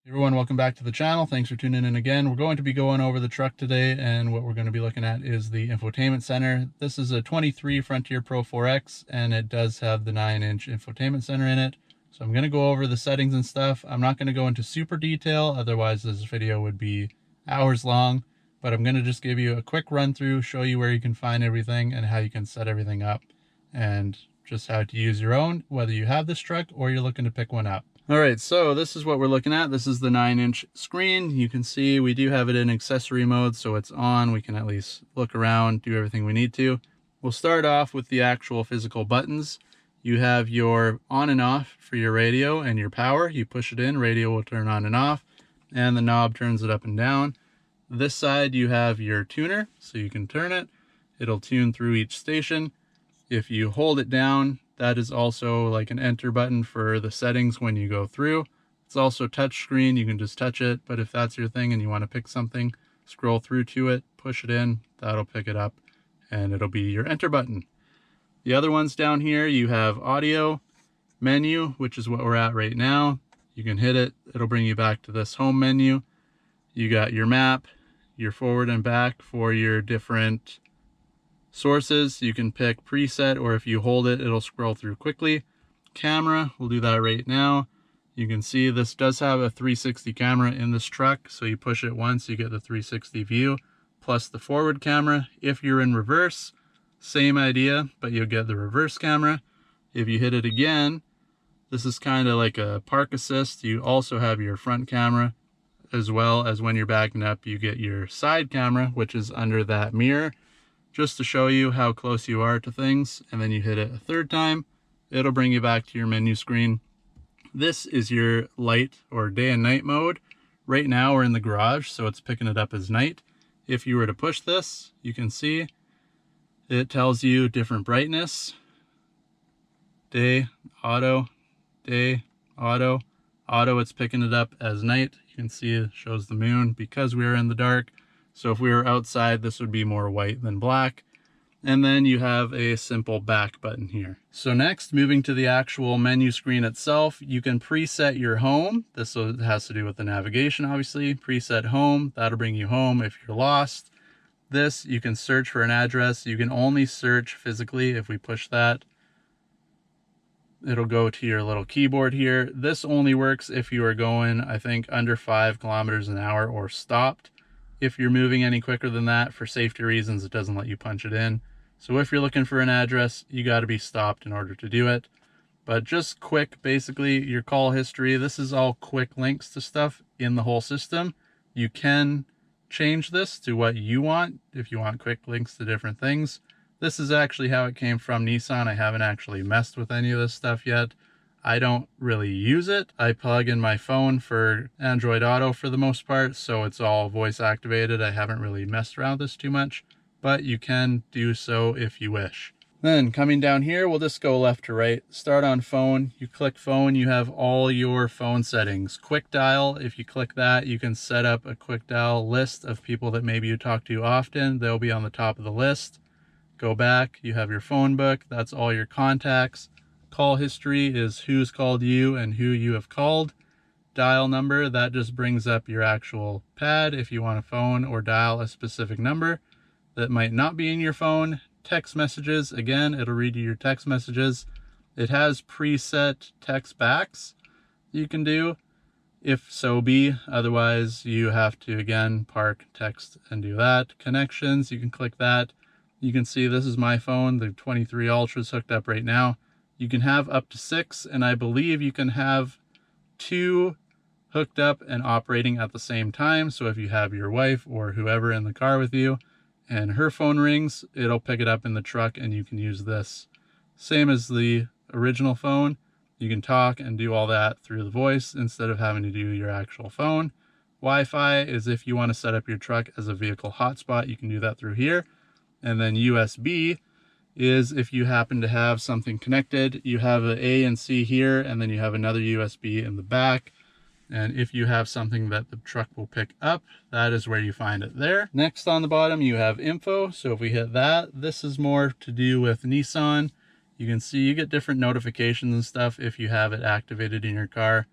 Everyone, welcome back to the channel. Thanks for tuning in again. We're going to be going over the truck today, and what we're going to be looking at is the infotainment center. This is a 23 Frontier Pro 4X, and it does have the 9-inch infotainment center in it. So I'm going to go over the settings and stuff. I'm not going to go into super detail, otherwise this video would be hours long, but I'm going to just give you a quick run through, show you where you can find everything and how you can set everything up, and just how to use your own, whether you have this truck or you're looking to pick one up. All right, so this is what we're looking at. This is the 9-inch screen. You can see we do have it in accessory mode, so it's on. We can at least look around, do everything we need to. We'll start off with the actual physical buttons. You have your on and off for your radio and your power. You push it in, radio will turn on and off, and the knob turns it up and down. This side you have your tuner, so you can turn it. It'll tune through each station. If you hold it down, that is also like an enter button for the settings when you go through. It's also touch screen, you can just touch it, but if that's your thing and you want to pick something, scroll through to it, push it in, that'll pick it up, and it'll be your enter button. The other ones down here, you have audio, menu, which is what we're at right now. You can hit it, it'll bring you back to this home menu. You got your map, your forward and back for your different sources. You can pick preset, or if you hold it, it'll scroll through quickly. Camera, we'll do that right now. You can see this does have a 360 camera in this truck, so you push it once, you get the 360 view, plus the forward camera. If you're in reverse, same idea, but you'll get the reverse camera. If you hit it again, this is kind of like a park assist. You also have your front camera, as well as when you're backing up, you get your side camera, which is under that mirror, just to show you how close you are to things. And then you hit it a third time, it'll bring you back to your menu screen. This is your light or day and night mode. Right now we're in the garage, so it's picking it up as night. If you were to push this, you can see it tells you different brightness: day, auto, day, auto. Auto, it's picking it up as night. You can see it shows the moon because we're in the dark. So if we were outside, this would be more white than black. And then you have a simple back button here. So next, moving to the actual menu screen itself, you can preset your home. This has to do with the navigation, obviously. Preset home, that'll bring you home if you're lost. This, you can search for an address. You can only search physically. If we push that, it'll go to your little keyboard here. This only works if you are going, I think, under 5 kilometers an hour or stopped. If you're moving any quicker than that, for safety reasons, it doesn't let you punch it in. So if you're looking for an address, you got to be stopped in order to do it. But just quick, basically your call history. This is all quick links to stuff in the whole system. You can change this to what you want if you want quick links to different things. This is actually how it came from Nissan. I haven't actually messed with any of this stuff yet. I don't really use it. I plug in my phone for Android Auto for the most part, so it's all voice activated. I haven't really messed around with this too much, but you can do so if you wish. Then coming down here, we'll just go left to right. Start on phone. You click phone, you have all your phone settings. Quick dial, if you click that, you can set up a quick dial list of people that maybe you talk to often. They'll be on the top of the list. Go back, you have your phone book. That's all your contacts. Call history is who's called you and who you have called. Dial number, that just brings up your actual pad if you want to phone or dial a specific number that might not be in your phone. Text messages, again, it'll read you your text messages. It has preset text backs you can do if so be. Otherwise, you have to, again, park, text, and do that. Connections, you can click that. You can see this is my phone, the 23 Ultra is hooked up right now. You can have up to 6, and I believe you can have 2 hooked up and operating at the same time. So if you have your wife or whoever in the car with you and her phone rings, it'll pick it up in the truck and you can use this. Same as the original phone. You can talk and do all that through the voice instead of having to do your actual phone. Wi-Fi is if you want to set up your truck as a vehicle hotspot, you can do that through here. And then USB is if you happen to have something connected. You have an A and C here, and then you have another USB in the back. And if you have something that the truck will pick up, that is where you find it there. Next on the bottom, you have info. So if we hit that, this is more to do with Nissan. You can see you get different notifications and stuff if you have it activated in your car.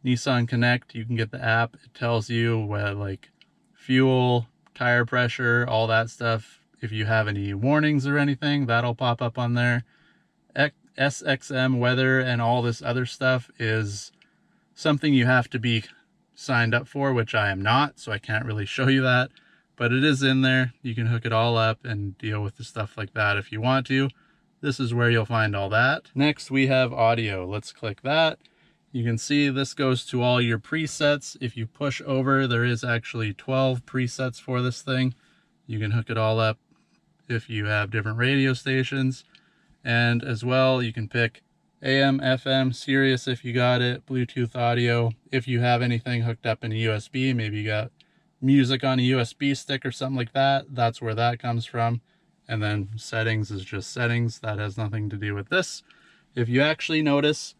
Nissan Connect, you can get the app. It tells you what, like, fuel, tire pressure, all that stuff. If you have any warnings or anything, that'll pop up on there. SXM weather and all this other stuff is something you have to be signed up for, which I am not, so I can't really show you that, but it is in there. You can hook it all up and deal with the stuff like that if you want to. This is where you'll find all that. Next, we have audio. Let's click that. You can see this goes to all your presets. If you push over, there is actually 12 presets for this thing. You can hook it all up if you have different radio stations. And as well, you can pick AM, FM, Sirius if you got it, Bluetooth audio. If you have anything hooked up in a USB, maybe you got music on a USB stick or something like that, that's where that comes from. And then settings is just settings. That has nothing to do with this. If you actually notice,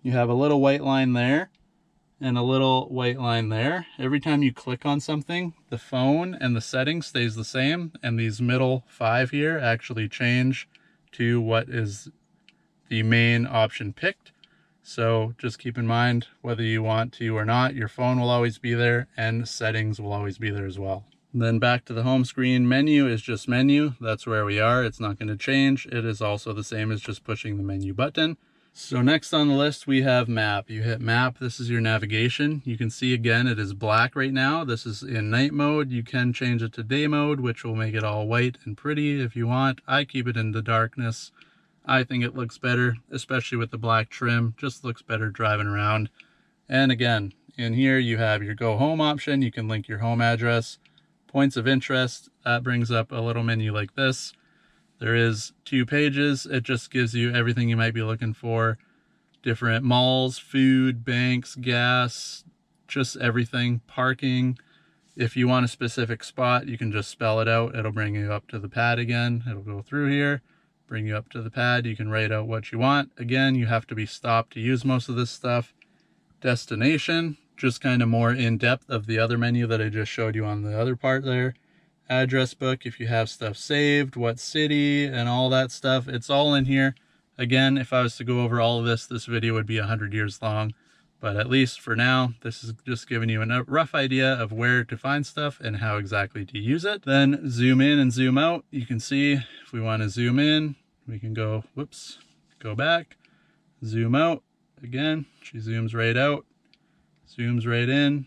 you have a little white line there and a little white line there. Every time you click on something, the phone and the settings stays the same, and these middle 5 here actually change to what is the main option picked. So just keep in mind, whether you want to or not, your phone will always be there and settings will always be there as well. And then back to the home screen, menu is just menu. That's where we are. It's not going to change. It is also the same as just pushing the menu button. So next on the list, we have map. You hit map. This is your navigation. You can see again, it is black right now. This is in night mode. You can change it to day mode, which will make it all white and pretty if you want. I keep it in the darkness. I think it looks better, especially with the black trim. Just looks better driving around. And again, in here you have your go home option. You can link your home address. Points of interest, that brings up a little menu like this. There is 2 pages. It just gives you everything you might be looking for. Different malls, food, banks, gas, just everything. Parking. If you want a specific spot, you can just spell it out. It'll bring you up to the pad again. It'll go through here, bring you up to the pad. You can write out what you want. Again, you have to be stopped to use most of this stuff. Destination, just kind of more in depth of the other menu that I just showed you on the other part there. Address book, if you have stuff saved, what city and all that stuff, it's all in here. Again, if I was to go over all of this, this video would be 100 years long, but at least for now, this is just giving you a rough idea of where to find stuff and how exactly to use it. Then zoom in and zoom out. You can see if we want to zoom in, we can go, whoops, go back, zoom out. Again, she zooms right out, zooms right in,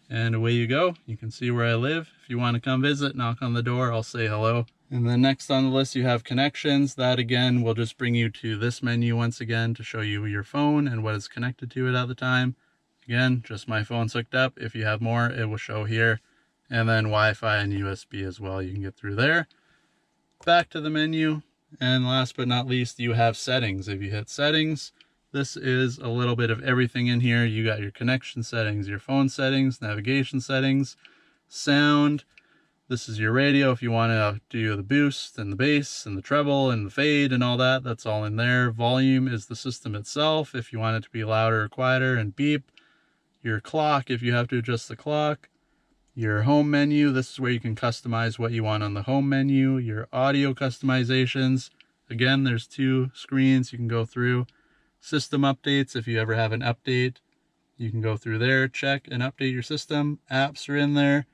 and away you go. You can see where I live. If you want to come visit, knock on the door, I'll say hello. And then next on the list, you have connections. That again will just bring you to this menu once again to show you your phone and what is connected to it at the time. Again, just my phone's hooked up. If you have more, it will show here. And then Wi-Fi and USB as well. You can get through there. Back to the menu. And last but not least, you have settings. If you hit settings, this is a little bit of everything in here. You got your connection settings, your phone settings, navigation settings, sound. This is your radio if you want to do the boost and the bass and the treble and the fade and all that. That's all in there. Volume is the system itself if you want it to be louder or quieter, and beep. Your clock if you have to adjust the clock. Your home menu, this is where you can customize what you want on the home menu. Your audio customizations. Again, there's 2 screens you can go through. System updates, if you ever have an update, you can go through there, check and update your system. Apps are in there.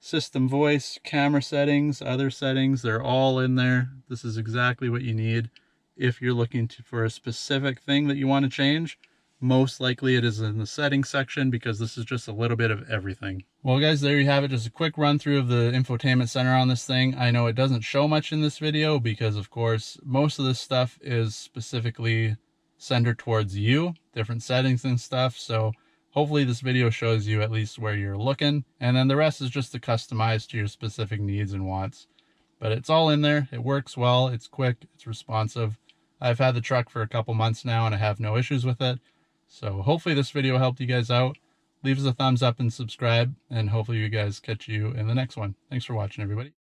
System voice, camera settings, other settings, they're all in there. This is exactly what you need if you're looking for a specific thing that you want to change. Most likely it is in the settings section because this is just a little bit of everything. Well guys, there you have it. Just a quick run through of the infotainment center on this thing. I know it doesn't show much in this video because of course most of this stuff is specifically centered towards you, different settings and stuff. So hopefully this video shows you at least where you're looking, and then the rest is just to customize to your specific needs and wants. But it's all in there. It works well. It's quick. It's responsive. I've had the truck for a couple months now and I have no issues with it. So hopefully this video helped you guys out. Leave us a thumbs up and subscribe, and hopefully you guys catch you in the next one. Thanks for watching, everybody.